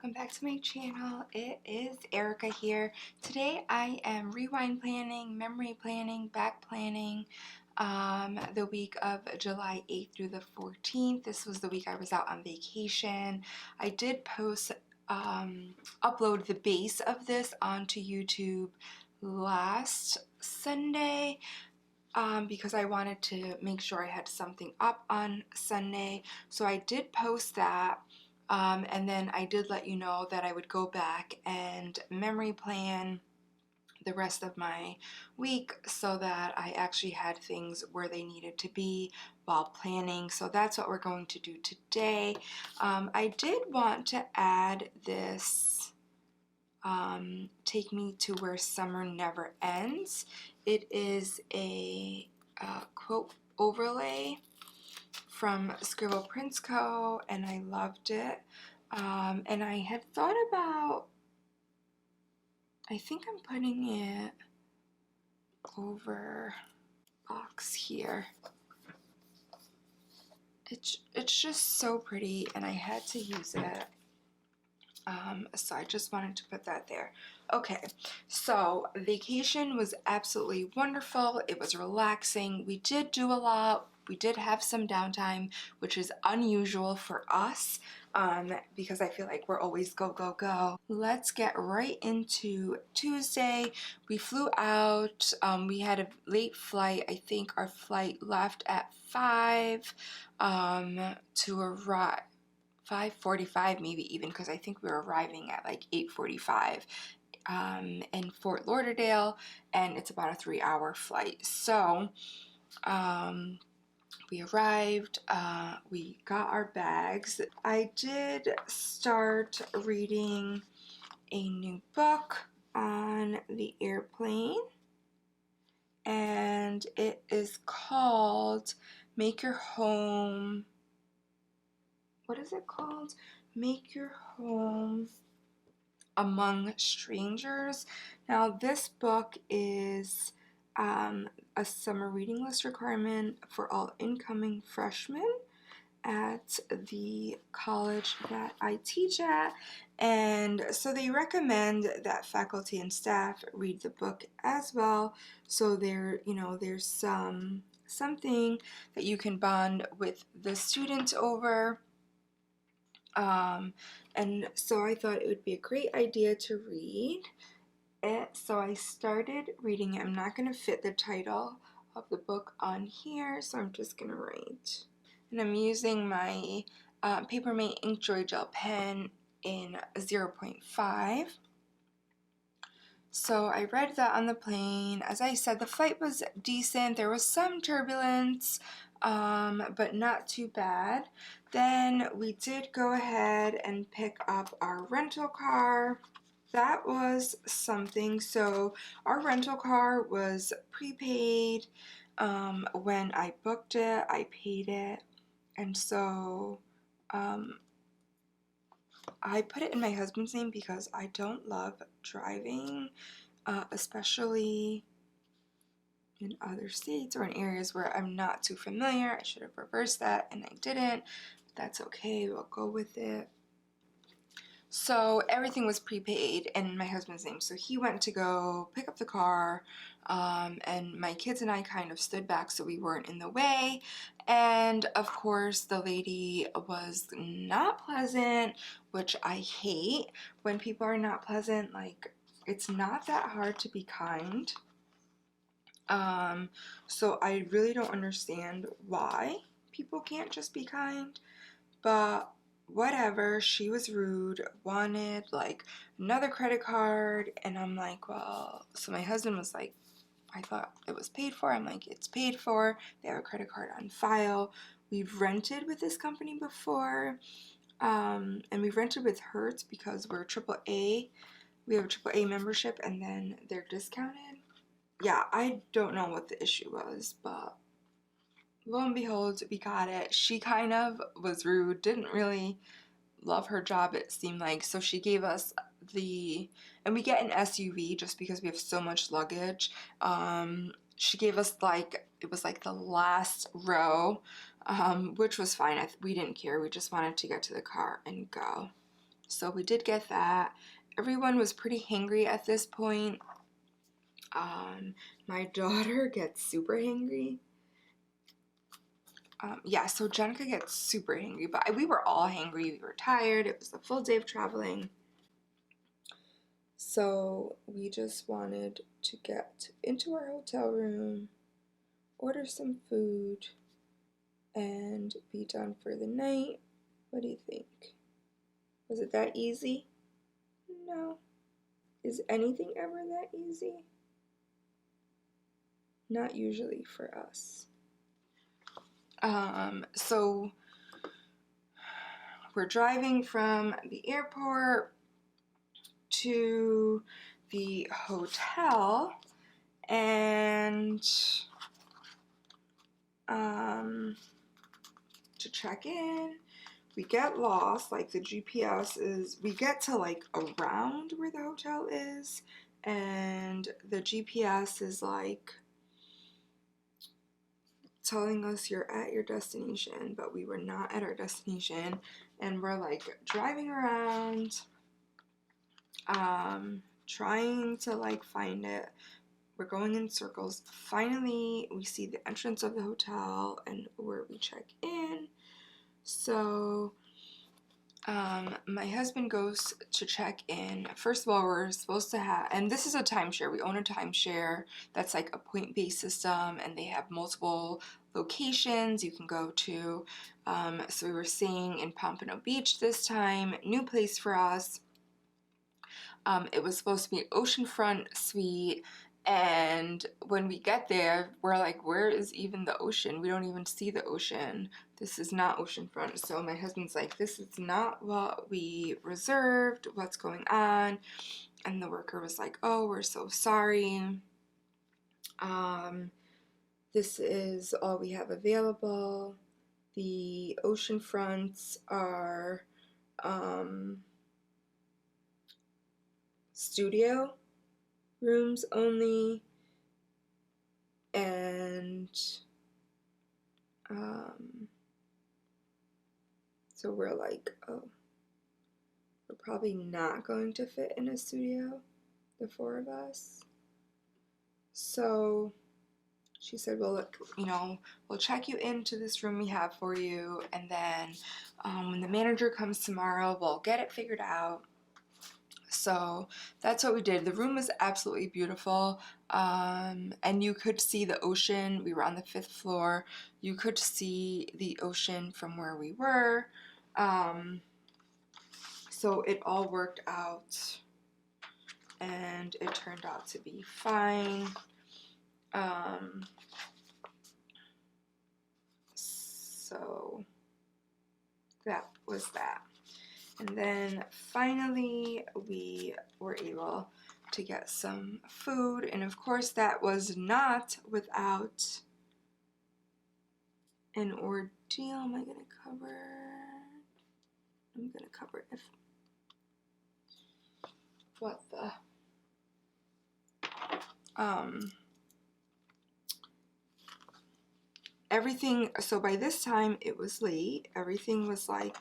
welcome back to my channel. It is Erica here. Today I am rewind planning, memory planning, back planning the week of July 8th through the 14th. This was the week I was out on vacation. I did upload the base of this onto YouTube last Sunday because I wanted to make sure I had something up on Sunday. So I did post that. And then I did let you know that I would go back and memory plan the rest of my week so that I actually had things where they needed to be while planning. So that's what we're going to do today. I did want to add this Take Me to Where Summer Never Ends. It is a quote overlay from Referral Links Co, and I loved it. And I had thought about, I think I'm putting it over box here. It's just so pretty, and I had to use it. So I just wanted to put that there. Okay, so vacation was absolutely wonderful. It was relaxing. We did do a lot. We did have some downtime, which is unusual for us because I feel like we're always go, go, go. Let's get right into Tuesday. We flew out. We had a late flight. I think our flight left at 5 to arrive. 5:45 maybe even, because I think we were arriving at like 8:45 in Fort Lauderdale, and it's about a 3-hour flight. So we arrived, we got our bags. I did start reading a new book on the airplane, and it is called Make Your Home. What is it called? Make Your Home Among Strangers. Now, this book is a summer reading list requirement for all incoming freshmen at the college that I teach at, and so they recommend that faculty and staff read the book as well. So there's something that you can bond with the students over. And so I thought it would be a great idea to read it. So I started reading it. I'm not going to fit the title of the book on here, so I'm just going to write. And I'm using my Papermate Ink Joy Gel pen in 0.5. So I read that on the plane. As I said, the flight was decent. There was some turbulence, but not too bad. Then we did go ahead and pick up our rental car. That was something. So our rental car was prepaid. When I booked it, I paid it. And so I put it in my husband's name because I don't love driving, especially in other states or in areas where I'm not too familiar. I should have reversed that, and I didn't, but that's okay. We'll go with it. So everything was prepaid in my husband's name. So he went to go pick up the car, and my kids and I kind of stood back so we weren't in the way. And of course, the lady was not pleasant, which I hate when people are not pleasant. Like, it's not that hard to be kind. So I really don't understand why people can't just be kind, but whatever. She was rude, wanted like another credit card, and I'm like, well, so my husband was like, I thought it was paid for. I'm like, it's paid for. They have a credit card on file. We've rented with this company before, and we've rented with Hertz because we're AAA. We have a AAA membership, and then they're discounted. Yeah, I don't know what the issue was, but lo and behold, we got it. She kind of was rude, didn't really love her job, it seemed like. So she gave us and we get an SUV just because we have so much luggage. She gave us it was like the last row, which was fine. We didn't care. We just wanted to get to the car and go. So we did get that. Everyone was pretty hangry at this point. My daughter gets super hangry. Yeah, so Jenica gets super hangry, but we were all hangry. We were tired. It was a full day of traveling. So we just wanted to get into our hotel room, order some food, and be done for the night. What do you think? Was it that easy? No. Is anything ever that easy? Not usually for us. So we're driving from the airport to the hotel, and to check in, we get lost. Like, the GPS is, we get to like around where the hotel is, and the GPS is like telling us you're at your destination, but we were not at our destination, and we're like driving around, trying to like find it. We're going in circles. Finally, we see the entrance of the hotel and where we check in. So my husband goes to check in. First of all, we're supposed to have, and this is a timeshare. We own a timeshare that's like a point-based system, and they have multiple locations you can go to. So we were staying in Pompano Beach this time, new place for us. It was supposed to be an oceanfront suite, and when we get there, we're like, where is even the ocean? We don't even see the ocean. This is not oceanfront. So my husband's like, this is not what we reserved. What's going on? And the worker was like, oh, we're so sorry. This is all we have available. The ocean fronts are studio rooms only, and so we're like, oh, we're probably not going to fit in a studio, the four of us. So she said, well, look, you know, we'll check you into this room we have for you, and then when the manager comes tomorrow, we'll get it figured out. So that's what we did. The room was absolutely beautiful, and you could see the ocean. We were on the 5th floor. You could see the ocean from where we were. So it all worked out, and it turned out to be fine. So that was that. And then finally we were able to get some food, and of course that was not without an ordeal. I'm gonna cover if what the everything. So by this time it was late. Everything was like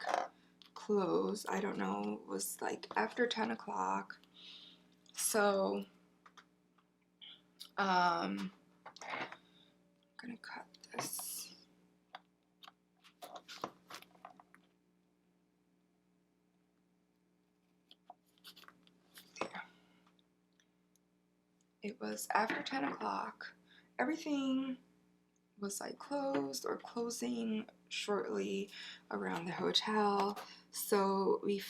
closed. I don't know, it was like after 10 o'clock. So I'm gonna cut this. There. It was after 10 o'clock. Everything was like closed or closing shortly around the hotel. So we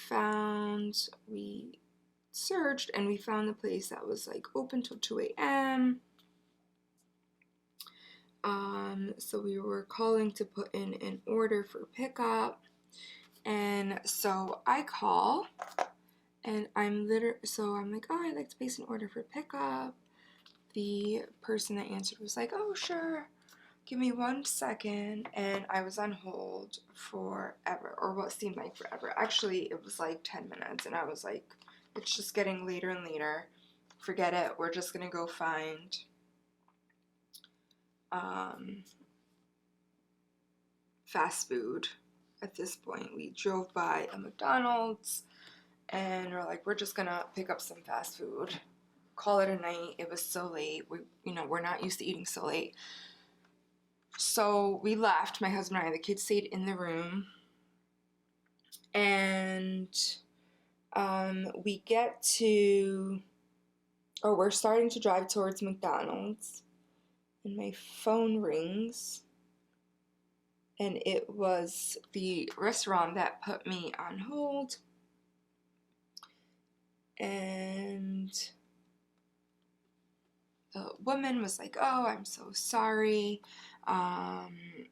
searched and we found the place that was like open till 2 a.m. So we were calling to put in an order for pickup, and so I call and I'm like, oh, I'd like to place an order for pickup. The person that answered was like, oh, sure, give me 1 second, and I was on hold forever, or what seemed like forever. Actually, it was like 10 minutes, and I was like, it's just getting later and later. Forget it. We're just gonna go find fast food. At this point, we drove by a McDonald's, and we're like, we're just gonna pick up some fast food, call it a night. It was so late. We're not used to eating so late. So we left, my husband and I. The kids stayed in the room, and we're starting to drive towards McDonald's, and my phone rings, and it was the restaurant that put me on hold, and the woman was like, oh, I'm so sorry,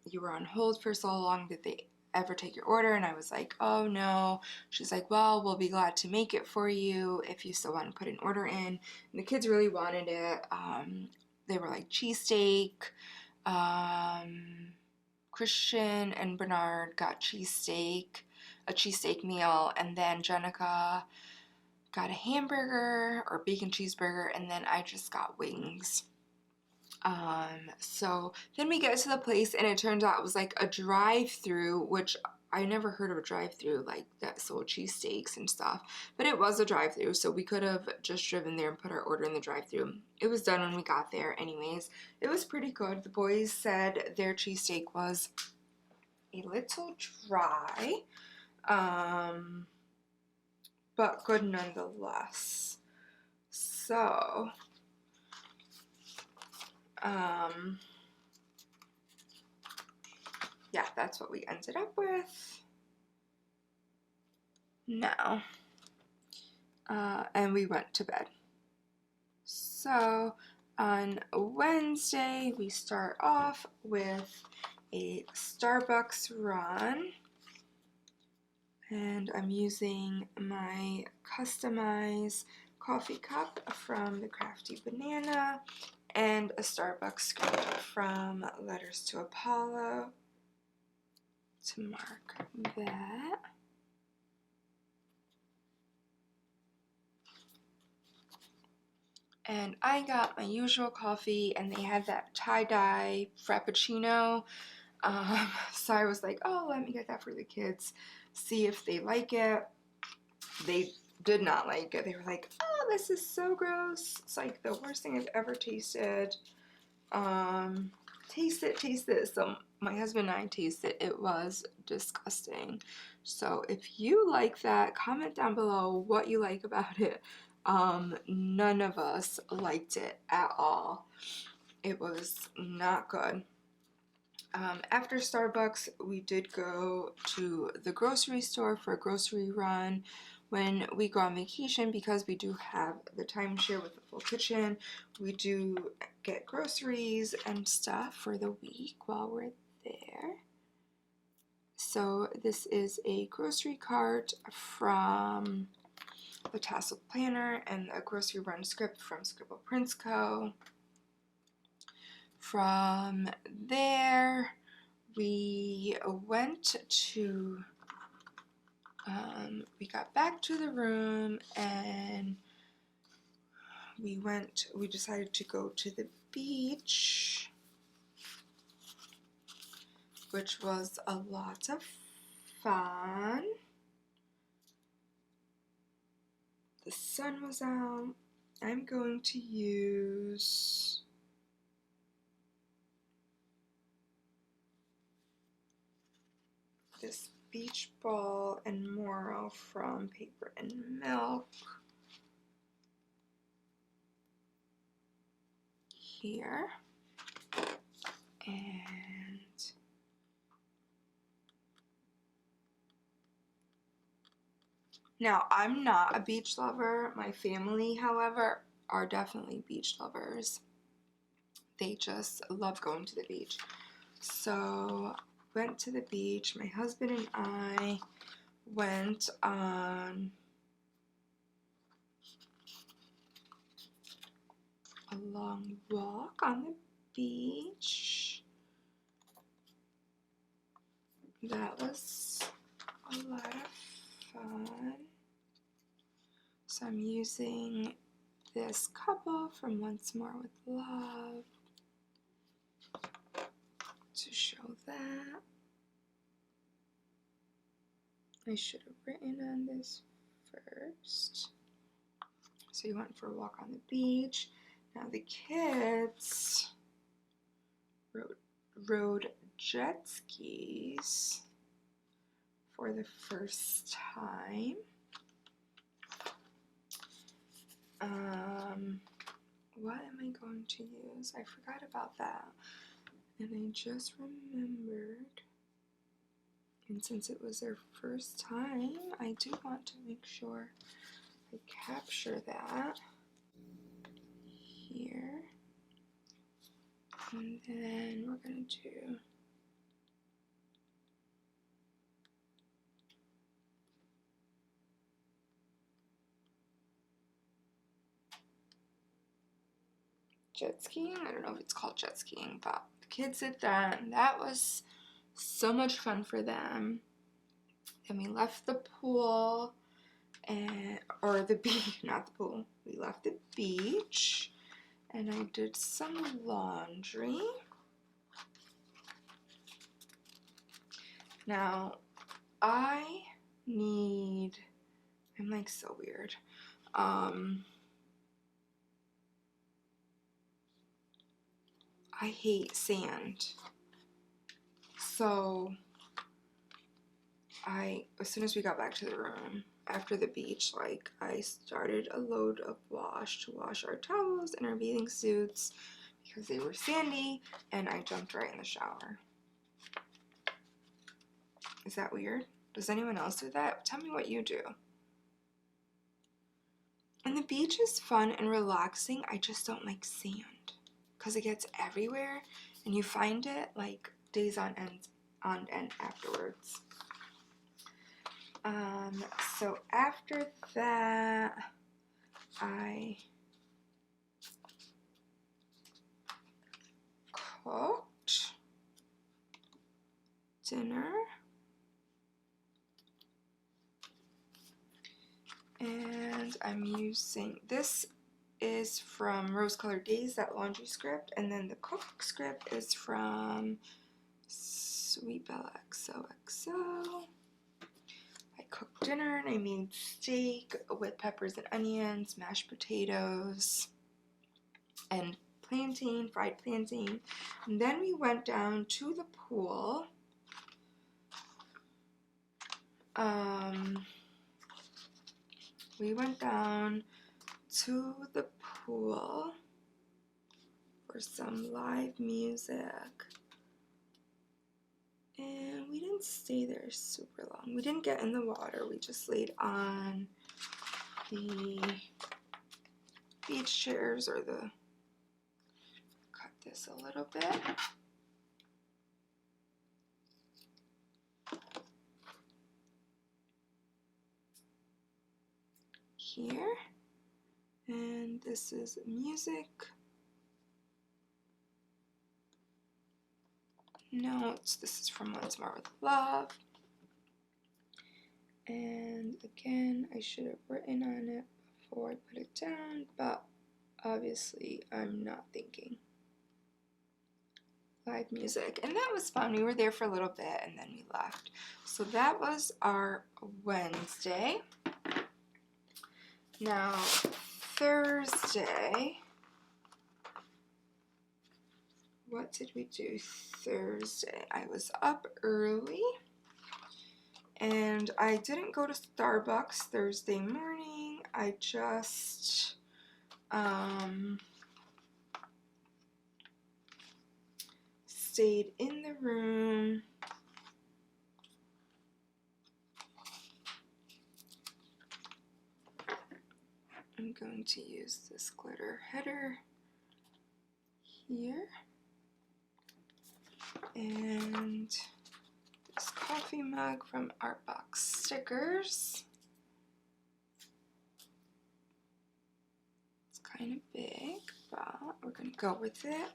you were on hold for so long, did they ever take your order? And I was like, oh no. She's like, well, we'll be glad to make it for you if you still want to put an order in. And the kids really wanted it. They were like cheesesteak. Christian and Bernard got a cheesesteak meal, and then Jenica got a hamburger or bacon cheeseburger, and then I just got wings. So then we get to the place, and it turns out it was like a drive-through, which I never heard of a drive-through like that sold cheesesteaks and stuff, but it was a drive-through, so we could have just driven there and put our order in the drive-through. It was done when we got there anyways. It was pretty good. The boys said their cheesesteak was a little dry, but good nonetheless. So, yeah, that's what we ended up with now. And we went to bed. So, on Wednesday, we start off with a Starbucks run. And I'm using my customized coffee cup from the Crafty Banana and a Starbucks script from Letters to Apollo to mark that. And I got my usual coffee, and they had that tie-dye frappuccino. So I was like, oh, let me get that for the kids, see if they like it. They did not like it. They were like, oh, this is so gross. It's like the worst thing I've ever tasted. Taste it. So my husband and I tasted it. It was disgusting. So if you like that, comment down below what you like about it. None of us liked it at all. It was not good. After Starbucks, we did go to the grocery store for a grocery run. When we go on vacation, because we do have the timeshare with the full kitchen, we do get groceries and stuff for the week while we're there. So this is a grocery cart from the Tassel Planner and a grocery run script from Scribble Prints Co. From there, we went to, we got back to the room, and we decided to go to the beach, which was a lot of fun. The sun was out. I'm going to use this beach ball and Moro from Paper and Milk here. And now, I'm not a beach lover. My family, however, are definitely beach lovers. They just love going to the beach. So, went to the beach. My husband and I went on a long walk on the beach. That was a lot of fun. So I'm using this couple from Once More with Love to show that. I should have written on this first. So we went for a walk on the beach. Now the kids rode jet skis for the first time. What am I going to use? I forgot about that. And I just remembered. And since it was their first time, I do want to make sure I capture that here. And then we're going to do jet skiing. I don't know if it's called jet skiing, but the kids did that, and that was so much fun for them. Then we left the pool, or the beach, not the pool. We left the beach, and I did some laundry. Now, I'm like so weird. I hate sand. So as soon as we got back to the room after the beach, like, I started a load of wash to wash our towels and our bathing suits because they were sandy, and I jumped right in the shower. Is that weird? Does anyone else do that? Tell me what you do. And the beach is fun and relaxing. I just don't like sand because it gets everywhere, and you find it like days on end afterwards. So after that, I cooked dinner, and I'm using, this is from Rose Colored Days, that laundry script, and then the cook script is from Sweet Bella XOXO. I cooked dinner, and I made steak with peppers and onions, mashed potatoes, and fried plantain. And then we went down to the pool. We went down to the pool for some live music, and we didn't stay there super long. We didn't get in the water. We just laid on the beach chairs, or cut this a little bit. Here, and this is music notes. This is from Once More with Love, and again, I should have written on it before I put it down, but obviously I'm not thinking. Live music, and that was fun. We were there for a little bit, and then we left. So that was our Wednesday. Now, Thursday, what did we do Thursday? I was up early, and I didn't go to Starbucks Thursday morning. I just stayed in the room. I'm going to use this glitter header here, and this coffee mug from Artbox Stickers. It's kind of big, but we're going to go with it.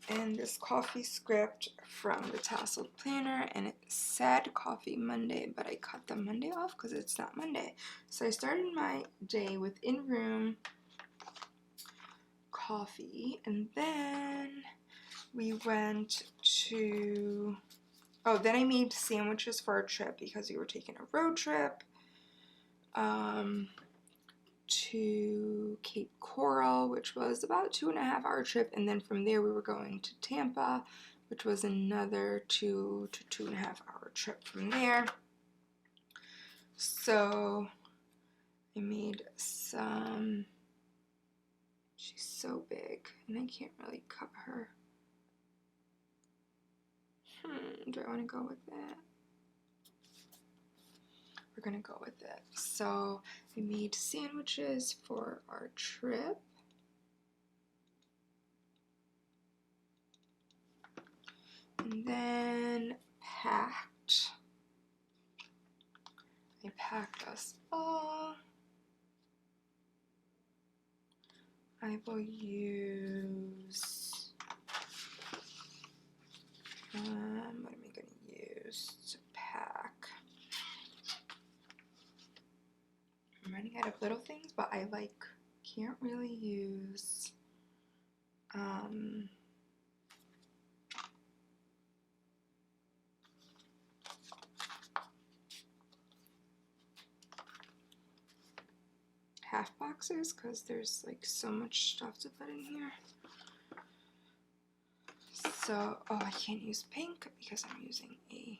And this coffee script from the Tasseled Planner, and it said Coffee Monday, but I cut the Monday off because it's not Monday. So I started my day with in-room coffee, and then we went to, then I made sandwiches for our trip because we were taking a road trip. to Cape Coral, which was about a 2.5-hour trip, and then from there we were going to Tampa, which was another 2 to 2.5-hour trip from there. So I made some, she's so big and I can't really cut her. Do I want to go with that? We're gonna go with it. So I made sandwiches for our trip. And then packed. I packed us all. I will use, what am I gonna use to pack? I'm running out of little things, but I can't really use half boxes because there's so much stuff to put in here. So, oh, I can't use pink because I'm using a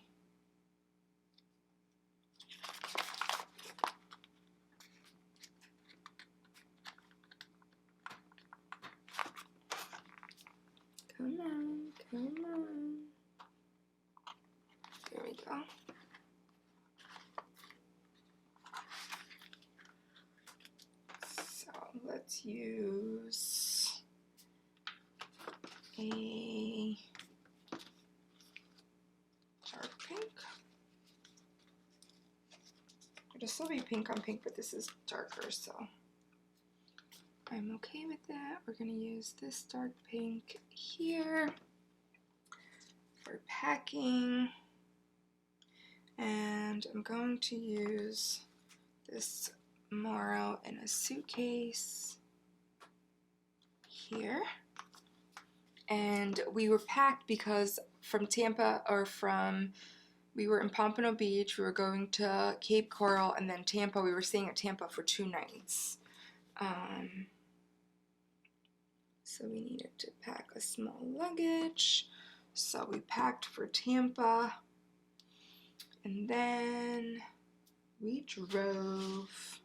come on, come on. There we go. So let's use a dark pink. It'll still be pink on pink, but this is darker, so I'm okay with that. We're gonna use this dark pink here for packing. And I'm going to use this Moro in a suitcase here. And we were packed because from Tampa, we were in Pompano Beach, we were going to Cape Coral, and then Tampa, we were staying at Tampa for 2 nights. So we needed to pack a small luggage. So we packed for Tampa. And then we drove.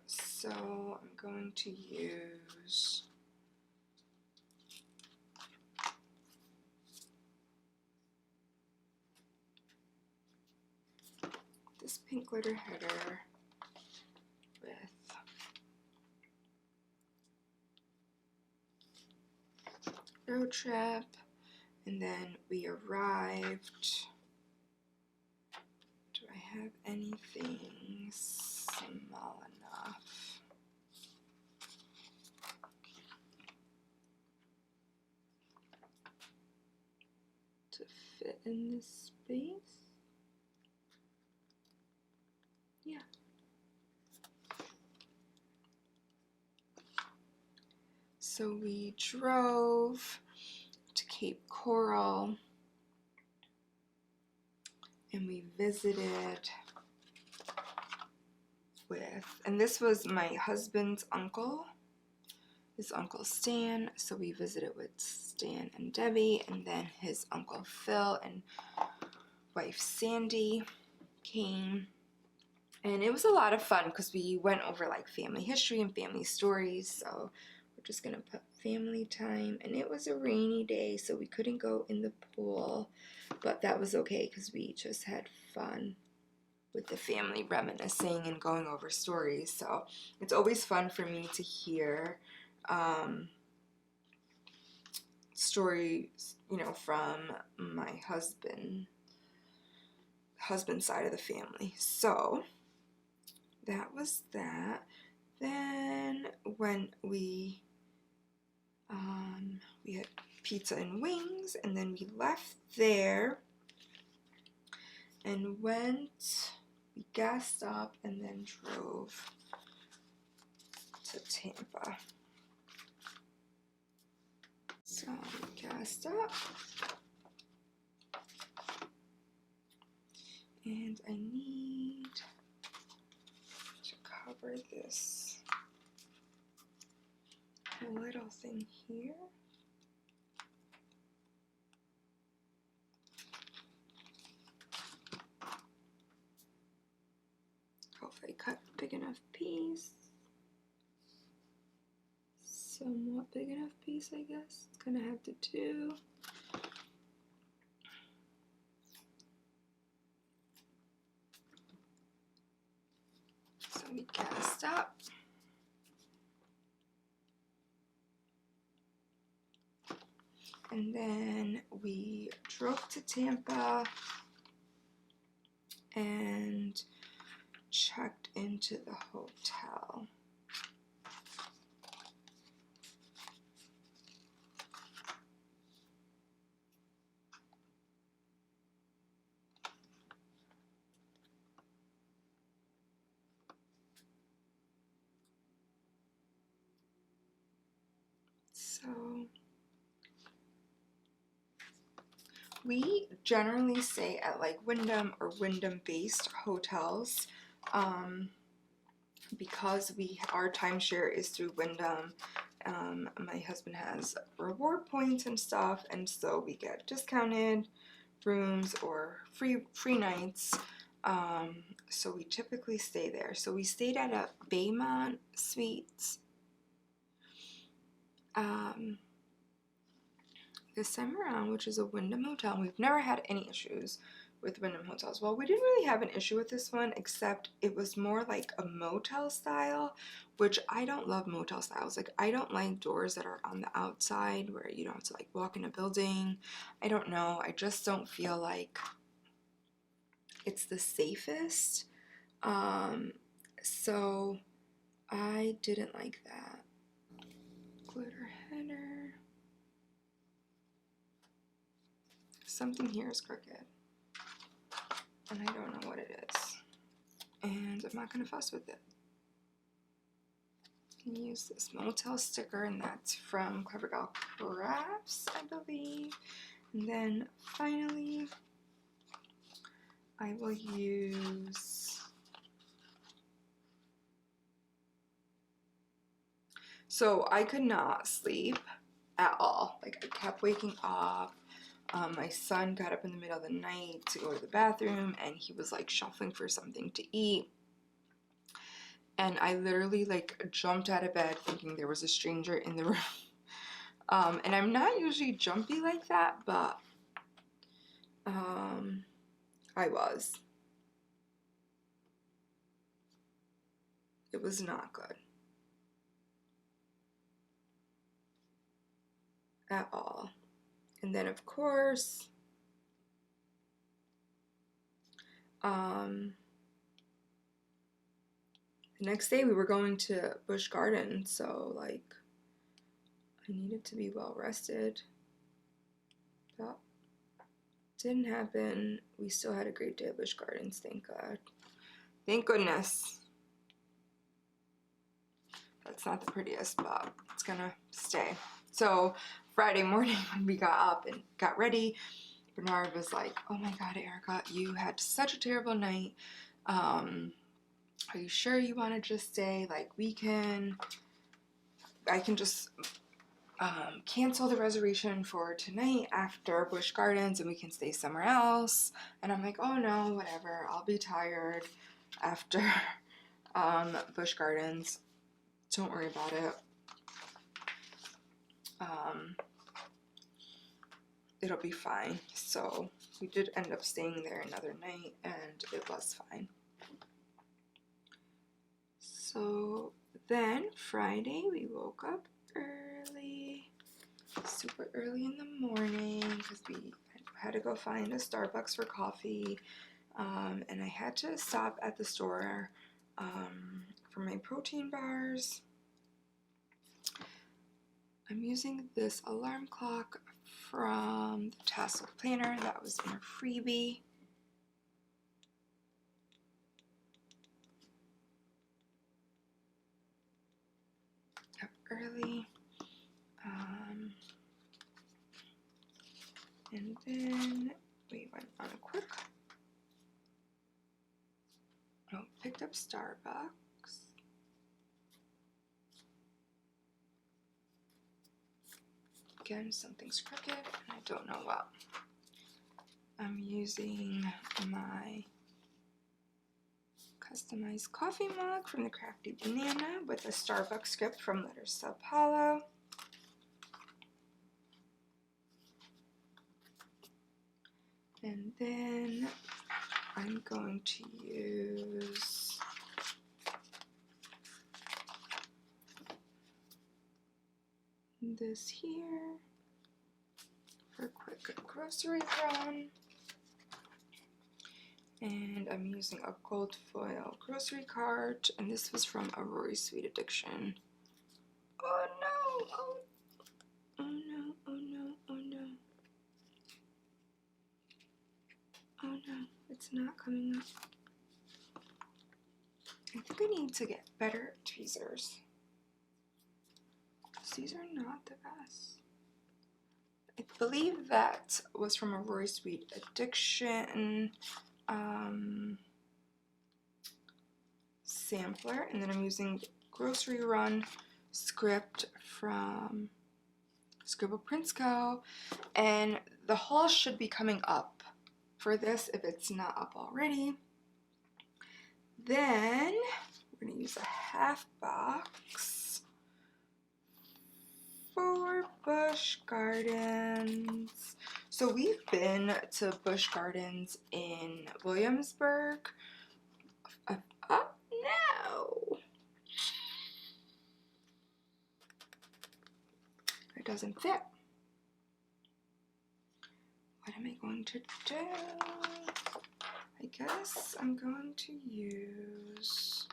So I'm going to use this pink glitter header with road trip, and then we arrived. Do I have anything small enough? To fit in this space? Yeah. So we drove to Cape Coral and we visited with, and this was my husband's uncle, his uncle Stan, so we visited with Stan and Debbie, and then his uncle Phil and wife Sandy came, and it was a lot of fun because we went over family history and family stories. So we're just gonna put family time, and it was a rainy day so we couldn't go in the pool, but that was okay because we just had fun with the family reminiscing and going over stories. So it's always fun for me to hear stories, from my husband's side of the family. So that was that. Then when we had pizza and wings, and then we left there and we gassed up and then drove to Tampa. So we gassed up And I need to cover this little thing here. Hopefully I cut a big enough piece. Somewhat big enough piece, I guess. It's gonna have to do. So we cast up. And then we drove to Tampa and checked into the hotel. So we generally stay at like Wyndham or Wyndham-based hotels because our timeshare is through Wyndham. My husband has reward points and stuff, and so we get discounted rooms or free nights. So we typically stay there. So we stayed at a Baymont Suites this time around, which is a Wyndham hotel. We've never had any issues with Wyndham hotels. Well, we didn't really have an issue with this one, except it was more like a motel style, which I don't love motel styles. Like, I don't like doors that are on the outside where you don't have to like walk in a building. I don't know. I just don't feel like it's the safest. So I didn't like that. Glitter header. Something here is crooked, and I don't know what it is, and I'm not gonna fuss with it. I can use this motel sticker, and that's from Clever Gal Crafts, I believe. And then finally, I will use, so I could not sleep at all. Like, I kept waking up. My son got up in the middle of the night to go to the bathroom, and he was like shuffling for something to eat. And I literally like jumped out of bed thinking there was a stranger in the room. And I'm not usually jumpy like that, but I was. It was not good at all. And then of course, the next day we were going to Busch Gardens, so like I needed to be well rested. But didn't happen. We still had a great day at Busch Gardens, thank God. Thank goodness. That's not the prettiest, but it's gonna stay. So Friday morning when we got up and got ready, Bernard was like, oh my God, Erica, you had such a terrible night. Are you sure you want to just stay? Like, I can just cancel the reservation for tonight after Busch Gardens and we can stay somewhere else. And I'm like, oh no, whatever. I'll be tired after Busch Gardens. Don't worry about it. It'll be fine. So we did end up staying there another night and it was fine. So then Friday we woke up early, super early in the morning, because we had to go find a Starbucks for coffee, and I had to stop at the store for my protein bars. I'm using this alarm clock from the Tassel Planner that was in a freebie. Up early. And then we went on a quick Starbucks. Again, something's crooked and I don't know what. I'm using my customized coffee mug from the Crafty Banana with a Starbucks script from Letters Sao Paulo. And then I'm going to use this here for a quick grocery run. And I'm using a gold foil grocery cart, and this was from a Rory Sweet Addiction. Oh no! Oh, oh no! Oh no! Oh no! Oh no! It's not coming up. I think I need to get better tweezers. These are not the best. I believe that was from a Rory Sweet Addiction sampler, and then I'm using the Grocery Run script from Referral Co, and the haul should be coming up for this if it's not up already. Then we're going to use a half box for Busch Gardens. So we've been to Busch Gardens in Williamsburg. No! It doesn't fit. What am I going to do? I guess I'm going to use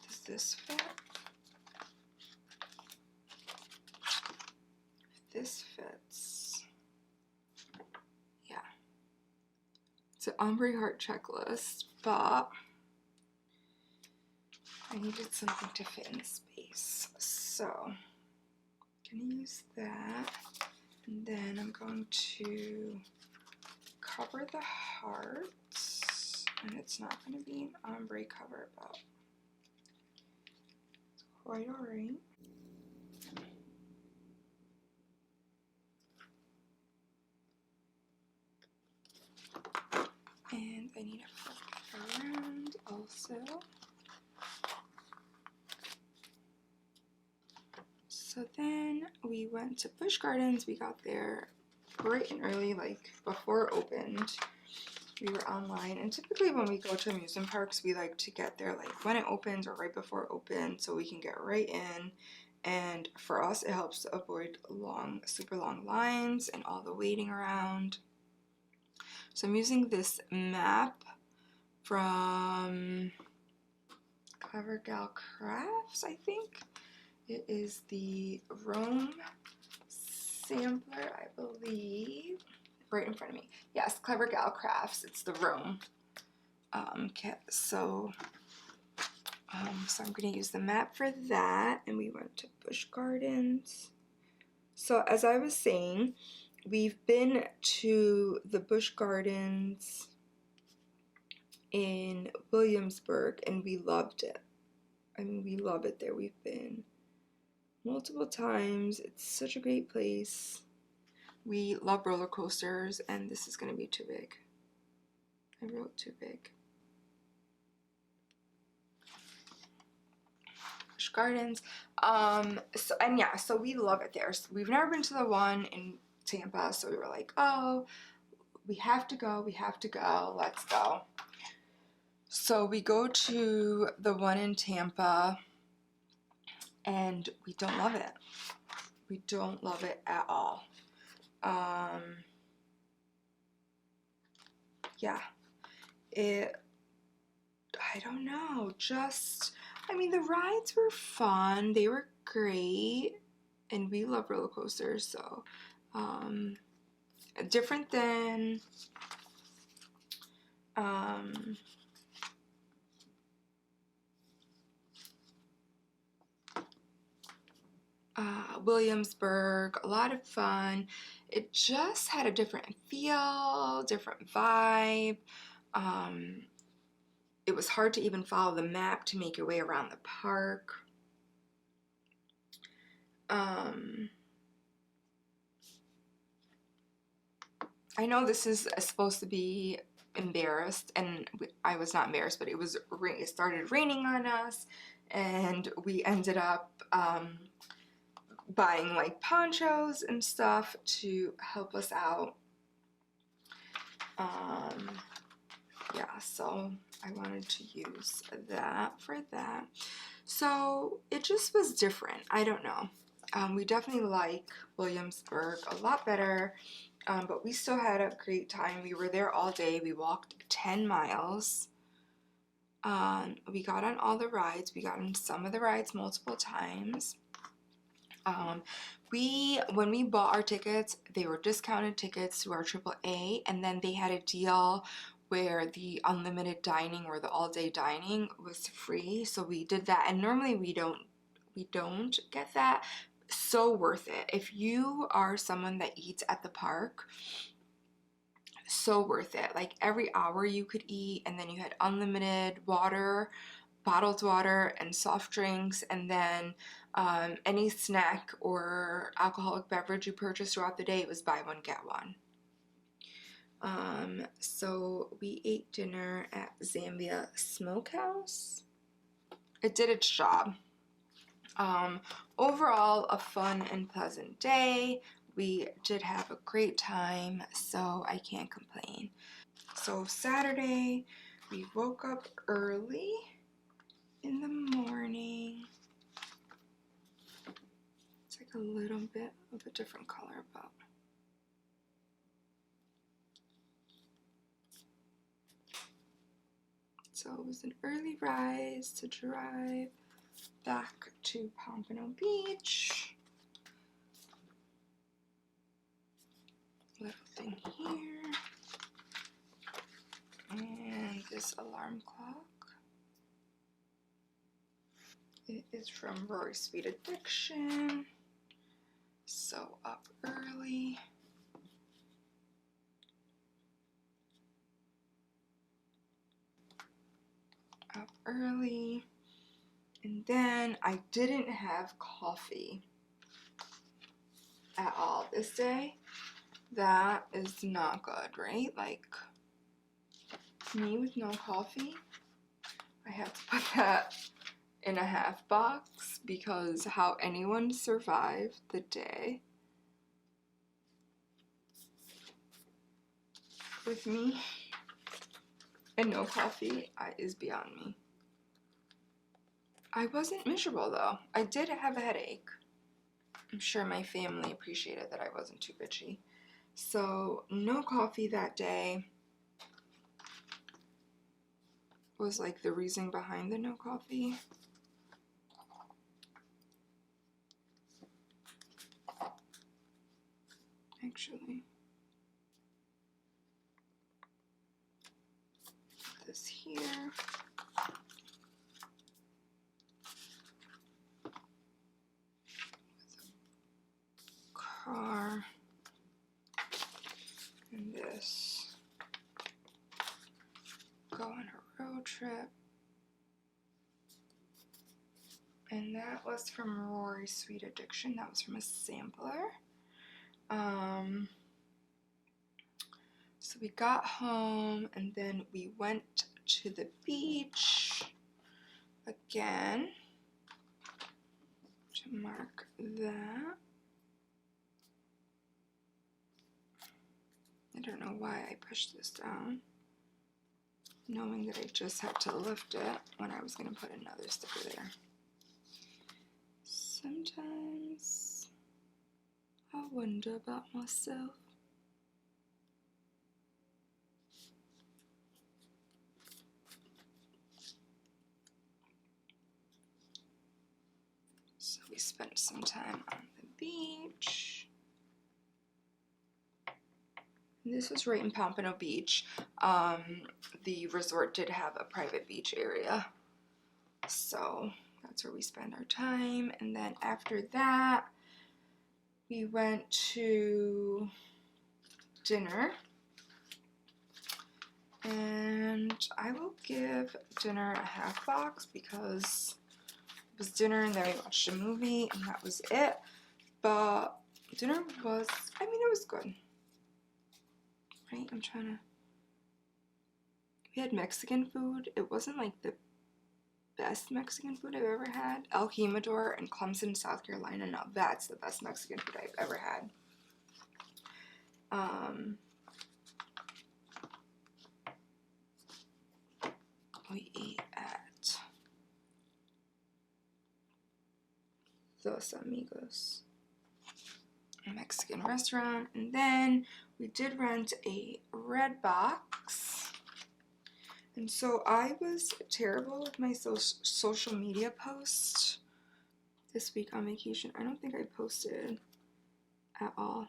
does this fit? If this fits, yeah. It's an ombre heart checklist, but I needed something to fit in the space. So I'm gonna use that, and then I'm going to cover the hearts, and it's not going to be an ombre cover, but it's quite alright. And I need to flip it around also. So then we went to Busch Gardens. We got there bright and early, like before it opened. We were online, and typically when we go to amusement parks, we like to get there like when it opens or right before it opens so we can get right in. And for us, it helps to avoid super long lines and all the waiting around. So I'm using this map from Clever Gal Crafts, I think. It is the Rome sampler, I believe, right in front of me. Yes, Clever Gal Crafts. It's the Rome kit. So I'm going to use the map for that. And we went to Busch Gardens. So as I was saying, we've been to the Busch Gardens in Williamsburg, and we loved it. I mean, we love it there. We've been multiple times. It's such a great place. We love roller coasters, and this is going to be too big. I wrote too big. Busch Gardens. So we love it there. So we've never been to the one in Tampa, so we were like, oh, we have to go, let's go. So we go to the one in Tampa, and we don't love it. We don't love it at all. Yeah, I don't know, I mean, the rides were fun, they were great, and we love roller coasters, so, different than, Williamsburg, a lot of fun. It just had a different feel, different vibe. It was hard to even follow the map to make your way around the park. I know this is supposed to be embarrassed, and I was not embarrassed, but it started raining on us, and we ended up buying like ponchos and stuff to help us out. Yeah, so I wanted to use that for that. So it just was different. I don't know. We definitely like Williamsburg a lot better, but we still had a great time. We were there all day. We walked 10 miles. We got on all the rides. We got on some of the rides multiple times. When we bought our tickets, they were discounted tickets to our AAA, and then they had a deal where the unlimited dining or the all-day dining was free, so we did that. And normally we don't get that. So worth it if you are someone that eats at the park. So worth it. Like every hour you could eat, and then you had unlimited water, bottled water and soft drinks, and then any snack or alcoholic beverage you purchased throughout the day, it was buy one get one. So we ate dinner at Zambia Smokehouse. It did its job. Overall, a fun and pleasant day. We did have a great time, so I can't complain. So Saturday, we woke up early in the morning. It's like a little bit of a different color, but so it was an early rise to drive back to Pompano Beach. Little thing here. And this alarm clock. It is from Rory's Sweet Addiction. So up early. Up early. And then I didn't have coffee at all this day. That is not good, right? Like, me with no coffee, I have to put that in a half box, because how anyone survived the day with me and no coffee is beyond me. I wasn't miserable though. I did have a headache. I'm sure my family appreciated that I wasn't too bitchy. So no coffee that day was like the reason behind the no coffee. Actually, put this here. Car. And this. Go on a road trip. And that was from Rory's Sweet Addiction. That was from a sampler. So we got home, and then we went to the beach again to mark that. I don't know why I pushed this down, knowing that I just had to lift it when I was going to put another sticker there. Sometimes I wonder about myself. So we spent some time on the beach. This was right in Pompano Beach. The resort did have a private beach area, so that's where we spend our time. And then after that, we went to dinner, and I will give dinner a half box because it was dinner and then we watched a movie and that was it. But dinner was, I mean, it was good. Right? We had Mexican food. It wasn't like the best Mexican food I've ever had. El Jimador in Clemson, South Carolina. Now that's the best Mexican food I've ever had. We ate at Dos Amigos, a Mexican restaurant, and then we did rent a Red Box. And so I was terrible with my social media posts this week on vacation. I don't think I posted at all.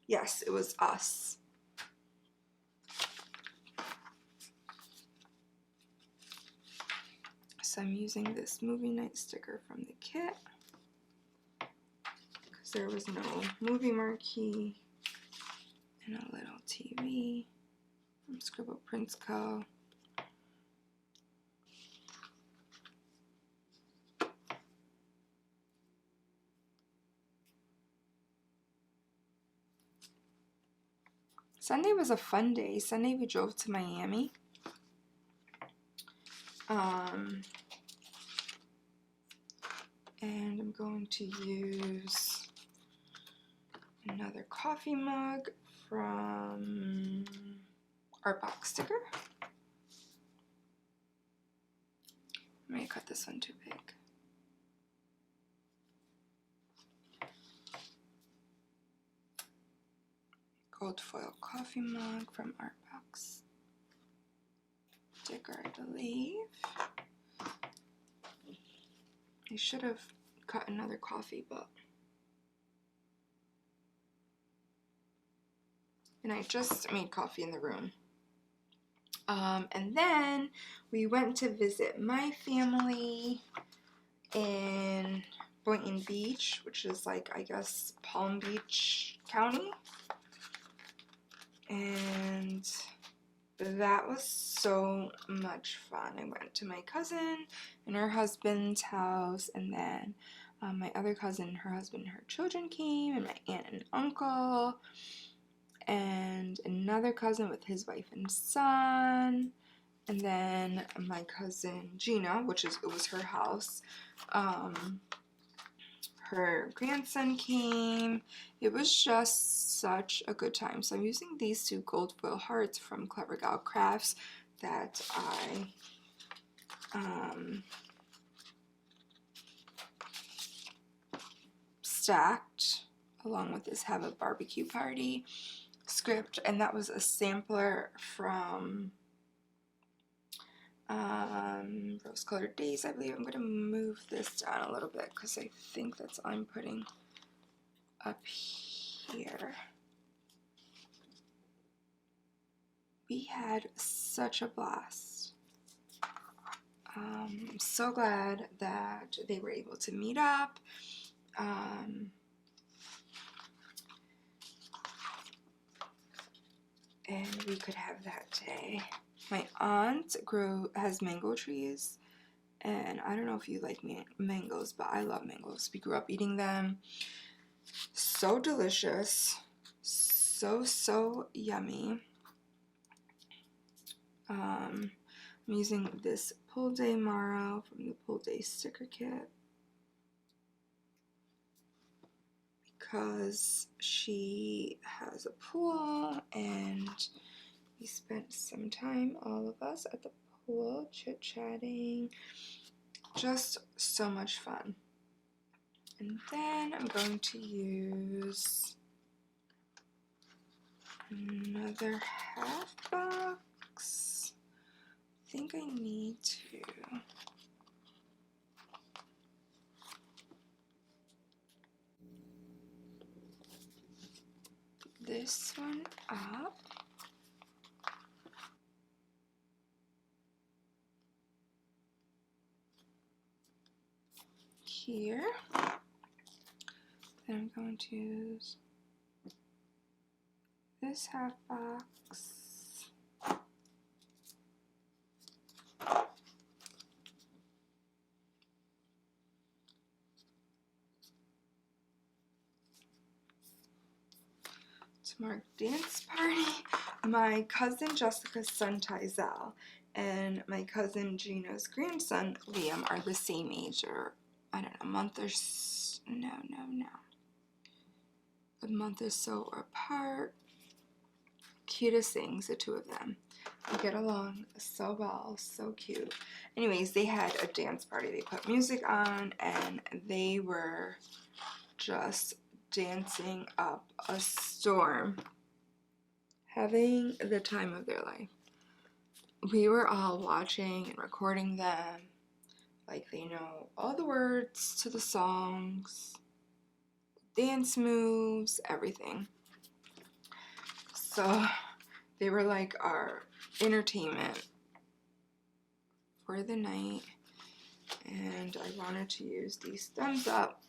Yes, it was us. So I'm using this movie night sticker from the kit because there was no movie marquee and a little TV from Scribble Prints Co. Sunday was a fun day. Sunday we drove to Miami. And I'm going to use another coffee mug from our box sticker. I'm going to cut this one too big. Gold foil coffee mug from our box sticker, I believe. I should have cut another coffee, but... And I just made coffee in the room. And then we went to visit my family in Boynton Beach, which is like, I guess, Palm Beach County. And that was so much fun. I went to my cousin and her husband's house, and then my other cousin, her husband, and her children came, and my aunt and uncle, and another cousin with his wife and son, and then my cousin Gina, it was her house. Her grandson came. It was just such a good time. So I'm using these two gold foil hearts from Clever Gal Crafts that I stacked along with this Have a Barbecue Party script, and that was a sampler from Rose Colored Days, I believe. I'm going to move this down a little bit because I think that's all I'm putting up here. We had such a blast. I'm so glad that they were able to meet up. And we could have that day. My aunt has mango trees, and I don't know if you like mangoes, but I love mangoes. We grew up eating them. So delicious. So yummy. I'm using this Pool Day Maro from the Pool Day sticker kit because she has a pool, and we spent some time, all of us, at the pool chit-chatting. Just so much fun. And then I'm going to use another half box. I think I need to put this one up. Here. Then I'm going to use this half box. To mark dance party. My cousin Jessica's son Tyzel and my cousin Gina's grandson Liam are the same age, or I don't know, a month or a month or so apart. Cutest things, the two of them. They get along so well, so cute. Anyways, they had a dance party. They put music on and they were just dancing up a storm, having the time of their life. We were all watching and recording them, like they know all the words to the songs, dance moves, everything. So they were like our entertainment for the night, and I wanted to use these thumbs up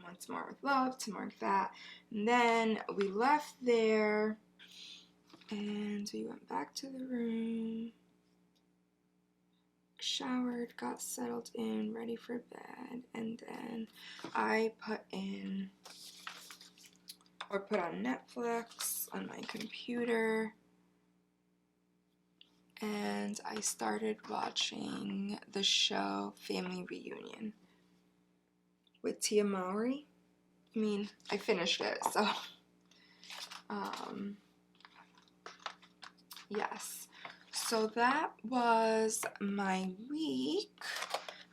once more with love to mark that. And then we left there and we went back to the room, showered, got settled in, ready for bed, and then I put on Netflix on my computer, and I started watching the show Family Reunion with Tia Mowry. I mean, I finished it, so yes. So that was my week.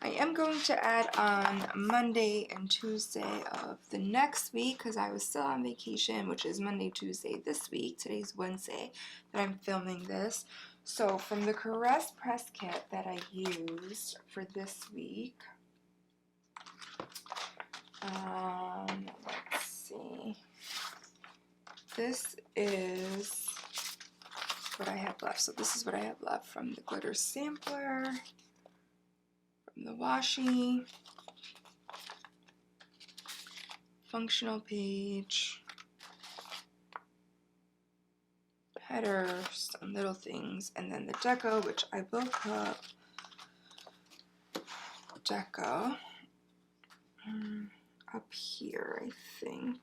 I am going to add on Monday and Tuesday of the next week because I was still on vacation, which is Monday, Tuesday this week. Today's Wednesday that I'm filming this. So from the Caress press kit that I used for this week, let's see. This is what I have left. So this is what I have left from the glitter sampler, from the washi, functional page, header, some little things, and then the deco, which I will put deco up here, I think.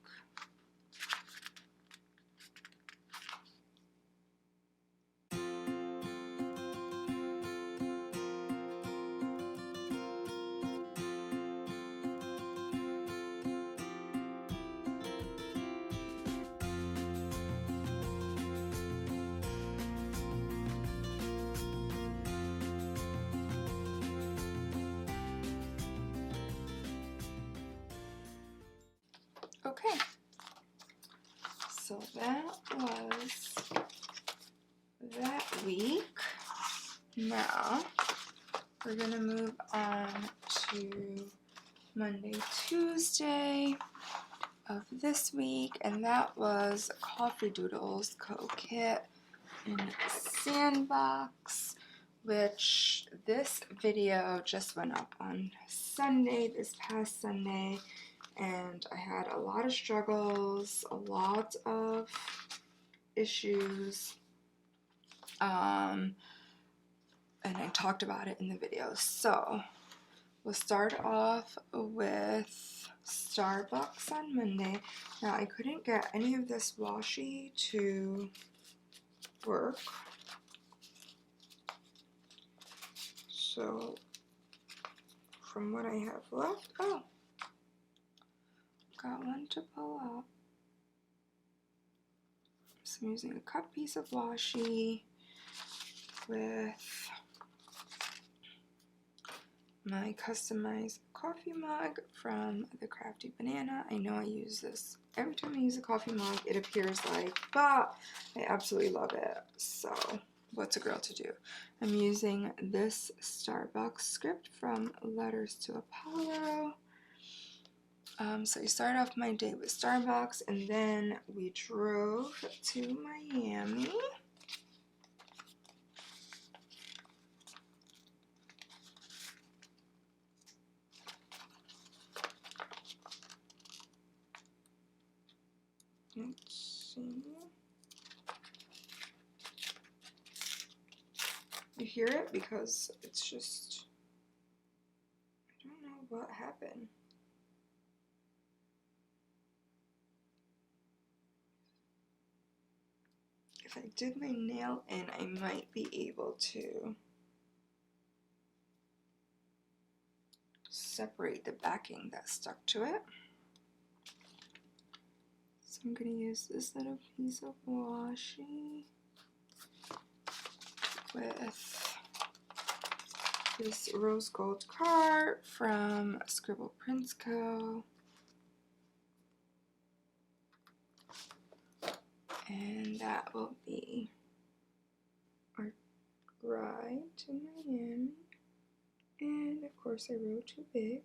Okay, so that was that week. Now we're gonna move on to Monday, Tuesday of this week, and that was Coffee Monsterz Co kit in Sandbox, which this video just went up on Sunday, this past Sunday. And I had a lot of struggles, a lot of issues, and I talked about it in the video. So we'll start off with Starbucks on Monday. Now I couldn't get any of this washi to work, so from what I have left, got one to pull up. So I'm using a cut piece of washi with my customized coffee mug from the Crafty Banana. I know I use this every time I use a coffee mug, it appears like, but I absolutely love it. So what's a girl to do? I'm using this Starbucks script from Letters to Apollo. So I started off my day with Starbucks, and then we drove to Miami. You hear it? Because it's just, I don't know what happened. If I dig my nail in, I might be able to separate the backing that stuck to it. So I'm going to use this little piece of washi with this rose gold card from Scribble Prints Co. And that will be our ride to Miami. And of course I wrote too big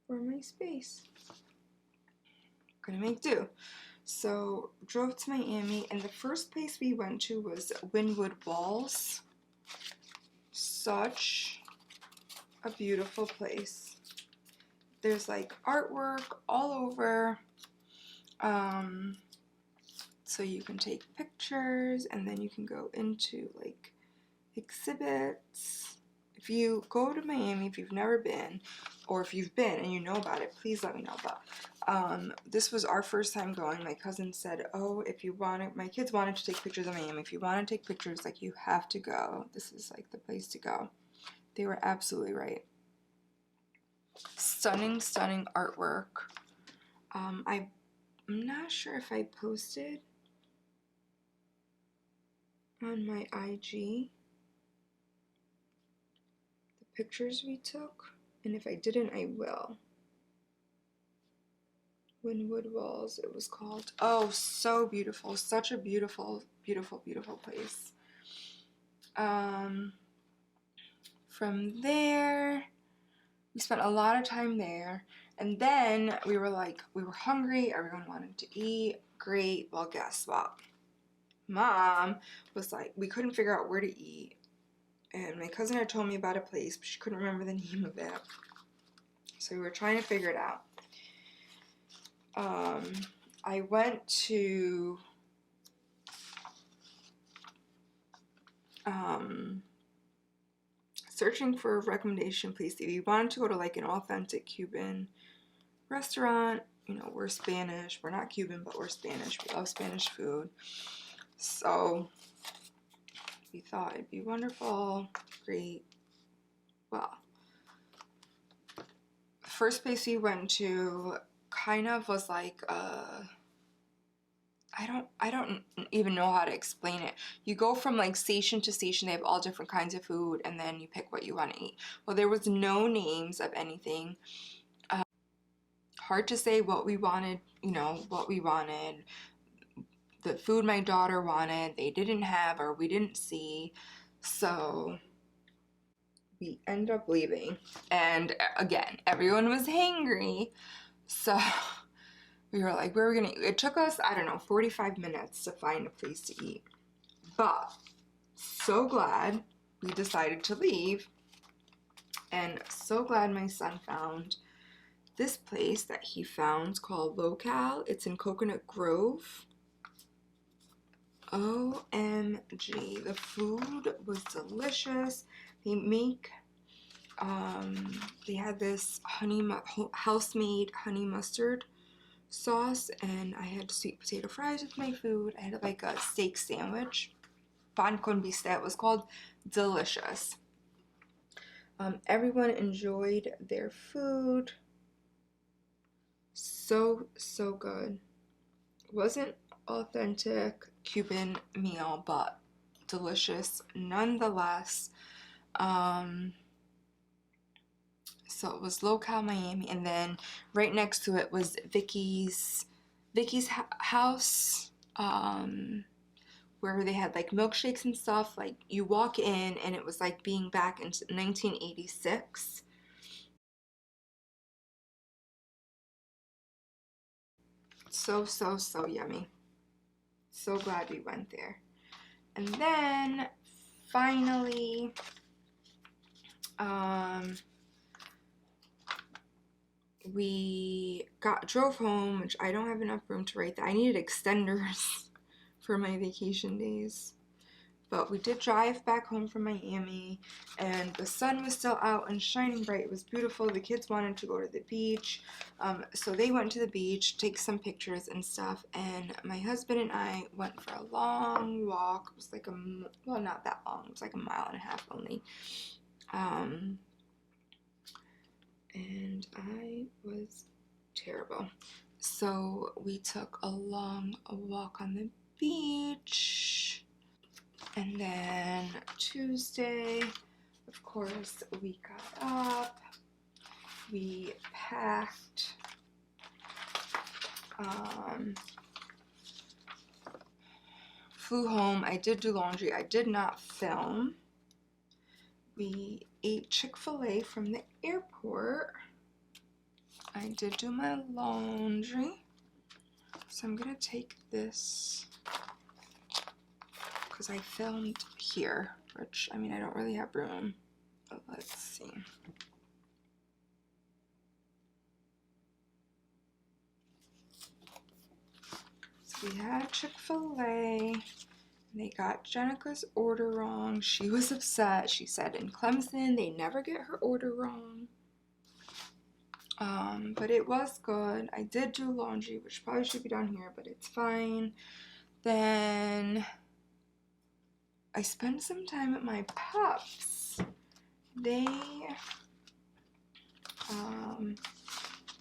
for my space. Gonna make do. So drove to Miami, and the first place we went to was Wynwood Walls. Such a beautiful place. There's like artwork all over. So you can take pictures, and then you can go into like exhibits. If you go to Miami, if you've never been, or if you've been and you know about it, please let me know. But this was our first time going. My cousin said, oh, if you want it, my kids wanted to take pictures of Miami. If you want to take pictures, like, you have to go. This is like the place to go. They were absolutely right. Stunning, stunning artwork. I'm not sure if I posted on my IG the pictures we took, and if I didn't, I will. Wynwood Walls, it was called. Oh, so beautiful. Such a beautiful, beautiful, beautiful place. From there, we spent a lot of time there, and then we were hungry, everyone wanted to eat. Great. Well, guess what? Mom was like, we couldn't figure out where to eat, and my cousin had told me about a place, but she couldn't remember the name of it. So we were trying to figure it out. I went to searching for a recommendation place. If you wanted to go to like an authentic Cuban restaurant, you know, we're Spanish. We're not Cuban, but we're Spanish. We love Spanish food. So we thought it'd be wonderful. Great. Well, the first place we went to kind of was like I don't even know how to explain it. You go from like station to station. They have all different kinds of food, and then you pick what you want to eat. Well, there was no names of anything. Hard to say what we wanted, you know, what we wanted. The food my daughter wanted, they didn't have, or we didn't see. So we ended up leaving. And again, everyone was hangry. So we were like, where are we gonna eat? It took us, I don't know, 45 minutes to find a place to eat. But so glad we decided to leave, and so glad my son found this place that he found called Local. It's in Coconut Grove. OMG, the food was delicious. They make, they had this house-made honey mustard sauce, and I had sweet potato fries with my food. I had like a steak sandwich. Pan con bistec was called. Delicious. Everyone enjoyed their food. So good. Wasn't authentic Cuban meal, but delicious nonetheless. So it was Local Miami, and then right next to it was Vicky's house, where they had like milkshakes and stuff. Like, you walk in and it was like being back in 1986. So yummy. So glad we went there. And then finally, we drove home, which I don't have enough room to write that. I needed extenders for my vacation days. But we did drive back home from Miami, and the sun was still out and shining bright. It was beautiful. The kids wanted to go to the beach, so they went to the beach, take some pictures and stuff, and my husband and I went for a long walk. It was like well, not that long. It was like a mile and a half only. And I was terrible. So we took a long walk on the beach. And then Tuesday, of course, we got up, we packed, flew home. I did do laundry. I did not film. We ate Chick-fil-A from the airport. I did do my laundry. So I'm gonna take this because I filmed here, which, I mean, I don't really have room, but let's see. So we had Chick-fil-A, and they got Jenica's order wrong. She was upset. She said in Clemson, they never get her order wrong. But it was good. I did do laundry, which probably should be down here, but it's fine. Then I spent some time with my pups. They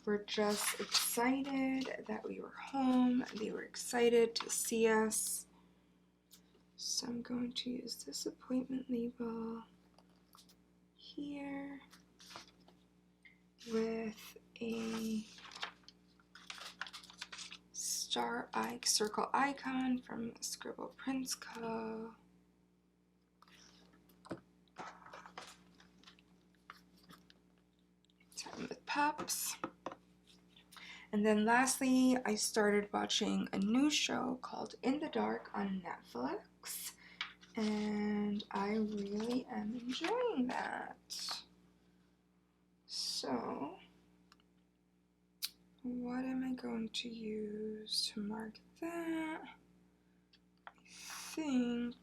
were just excited that we were home. They were excited to see us. So I'm going to use this appointment label here with a circle icon from Scribble Prints Co. Time with pups. And then lastly, I started watching a new show called In the Dark on Netflix, and I really am enjoying that. So what am I going to use to mark that? I think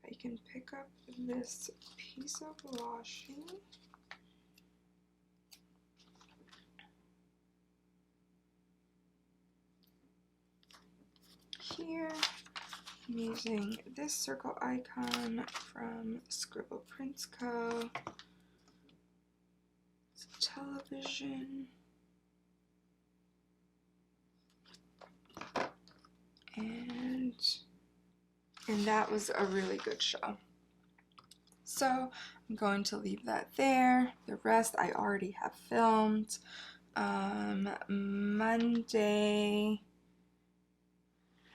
I can pick up this piece of washi. Here, I'm using this circle icon from Scribble Prints Co. It's a television. And that was a really good show. So I'm going to leave that there. The rest I already have filmed. Monday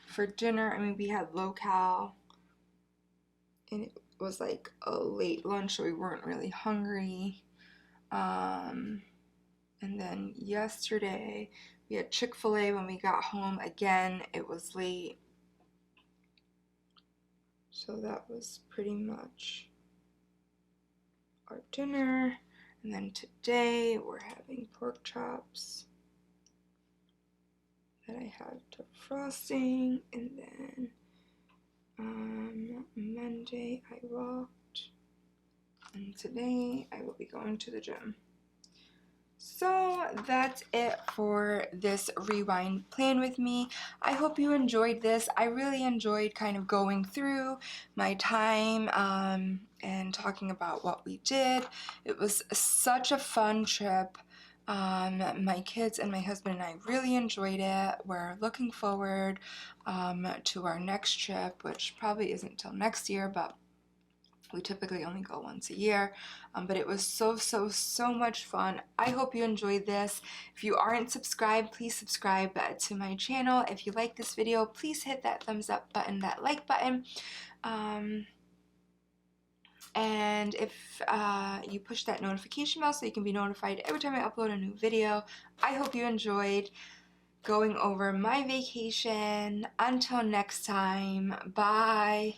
for dinner, I mean, we had local, and it was like a late lunch, so we weren't really hungry. And then yesterday we had Chick-fil-A when we got home. Again, it was late, so that was pretty much our dinner. And then today we're having pork chops that I had defrosting, and then Monday I walked, and today I will be going to the gym. So that's it for this rewind plan with me. I hope you enjoyed this. I really enjoyed kind of going through my time and talking about what we did. It was such a fun trip. My kids and my husband and I really enjoyed it. We're looking forward to our next trip, which probably isn't till next year, but we typically only go once a year. But it was so much fun. I hope you enjoyed this. If you aren't subscribed, please subscribe to my channel. If you like this video, please hit that thumbs up button, that like button. And if you push that notification bell so you can be notified every time I upload a new video. I hope you enjoyed going over my vacation. Until next time, bye.